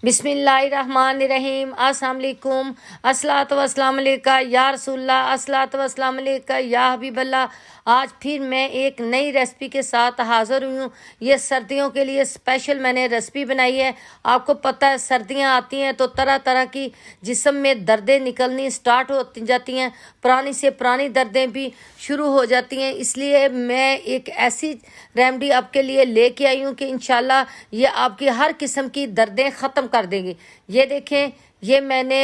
बिस्मिल्लाहिर्रहमानिर्रहीम। अस्सलाम वालेकुम। अस्सलातु वस्सलाम अलैका या रसूलल्लाह, अस्सलातु वस्सलाम अलैका या हबीबल्लाह। आज फिर मैं एक नई रेसिपी के साथ हाज़िर हुई हूँ। ये सर्दियों के लिए स्पेशल मैंने रेसिपी बनाई है। आपको पता है सर्दियाँ आती हैं तो तरह तरह की जिस्म में दर्दें निकलनी स्टार्ट हो जाती हैं, पुरानी से पुरानी दर्दें भी शुरू हो जाती हैं। इसलिए मैं एक ऐसी रेमेडी आपके लिए लेके आई हूँ कि इंशाल्लाह ये आपकी हर किस्म की दर्दें ख़त्म कर देंगी। ये देखें, ये मैंने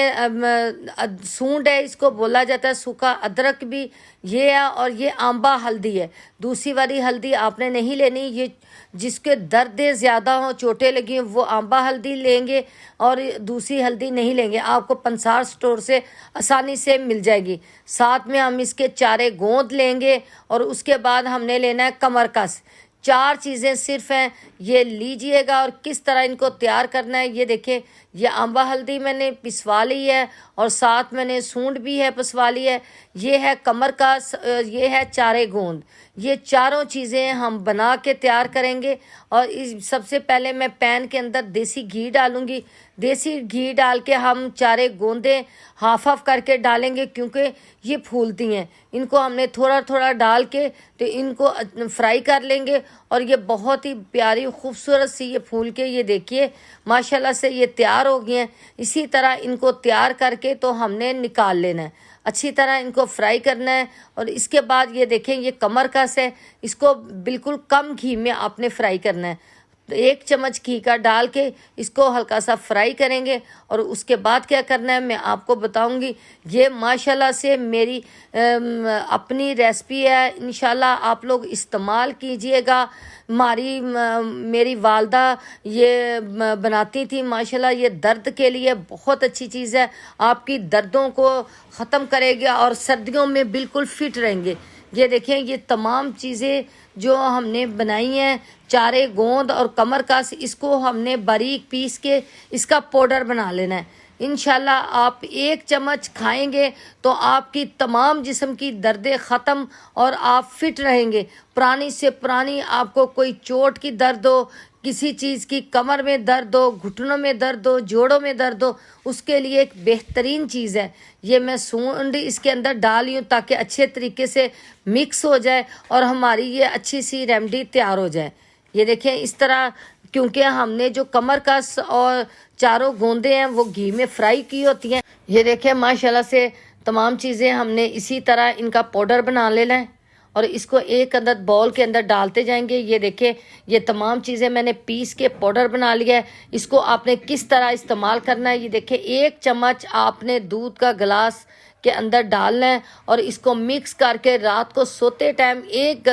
सूंड है, इसको बोला जाता है, सूखा अदरक भी ये है, और ये आंबा हल्दी है। दूसरी वाली हल्दी आपने नहीं लेनी। ये जिसके दर्दें ज़्यादा हों, चोटें लगी हों, वो आंबा हल्दी लेंगे और दूसरी हल्दी नहीं लेंगे। आपको पंसार स्टोर से आसानी से मिल जाएगी। साथ में हम इसके चारे गोंद लेंगे और उसके बाद हमने लेना है कमरकस। 4 चीज़ें सिर्फ हैं, ये लीजिएगा। और किस तरह इनको तैयार करना है ये देखें। ये आंबा हल्दी मैंने पिसवा ली है और साथ मैंने सूंड भी है पिसवा ली है। ये है कमरकस, ये है चारे गोंद। ये चारों चीज़ें हम बना के तैयार करेंगे। और इस सबसे पहले मैं पैन के अंदर देसी घी डालूँगी। देसी घी डाल के हम चारे गोंदें हाफ हाफ करके डालेंगे, क्योंकि ये फूलती हैं। इनको हमने थोड़ा थोड़ा डाल के तो इनको फ्राई कर लेंगे। और ये बहुत ही प्यारी खूबसूरत सी ये फूल के, ये देखिए माशाल्लाह से ये तैयार हो गई हैं। इसी तरह इनको तैयार करके तो हमने निकाल लेना है, अच्छी तरह इनको फ्राई करना है। और इसके बाद ये देखें, ये कमरकस है, इसको बिल्कुल कम घी में आपने फ्राई करना है। तो 1 चम्मच घी का डाल के इसको हल्का सा फ्राई करेंगे। और उसके बाद क्या करना है मैं आपको बताऊंगी। ये माशाल्लाह से मेरी अपनी रेसिपी है, इंशाल्लाह आप लोग इस्तेमाल कीजिएगा। मेरी वालदा ये बनाती थी, माशाल्लाह ये दर्द के लिए बहुत अच्छी चीज़ है। आपकी दर्दों को ख़त्म करेगी और सर्दियों में बिल्कुल फिट रहेंगे। ये देखें, ये तमाम चीज़ें जो हमने बनाई हैं, चारे गोंद और कमरकस, इसको हमने बारीक पीस के इसका पाउडर बना लेना है। इंशाल्लाह आप 1 चम्मच खाएंगे तो आपकी तमाम जिस्म की दर्दें ख़त्म और आप फिट रहेंगे। पुरानी से पुरानी आपको कोई चोट की दर्द हो, किसी चीज़ की कमर में दर्द हो, घुटनों में दर्द हो, जोड़ों में दर्द हो, उसके लिए एक बेहतरीन चीज़ है। ये मैं सूंड इसके अंदर डाली हूँ ताकि अच्छे तरीके से मिक्स हो जाए और हमारी ये अच्छी सी रेमेडी तैयार हो जाए। ये देखें इस तरह, क्योंकि हमने जो कमरकस और चारों गोंदे हैं वो घी में फ्राई की होती हैं। ये देखें माशाल्लाह से तमाम चीज़ें हमने इसी तरह इनका पाउडर बना लेना है और इसको एक अदद बाउल के अंदर डालते जाएंगे। ये देखें, ये तमाम चीज़ें मैंने पीस के पाउडर बना लिया है। इसको आपने किस तरह इस्तेमाल करना है ये देखें। 1 चम्मच आपने दूध का गिलास के अंदर डालना है और इसको मिक्स करके रात को सोते टाइम 1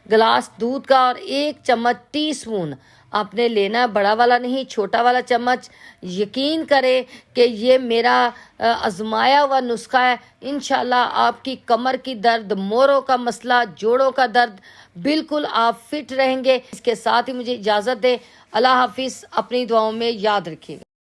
गिलास दूध का और 1 चम्मच टीस्पून आपने लेना, बड़ा वाला नहीं, छोटा वाला चम्मच। यकीन करें कि ये मेरा आजमाया हुआ नुस्खा है। इंशाल्लाह आपकी कमर की दर्द, मोरों का मसला, जोड़ों का दर्द, बिल्कुल आप फिट रहेंगे। इसके साथ ही मुझे इजाज़त दें। अल्लाह हाफिज़। अपनी दुआओं में याद रखिएगा।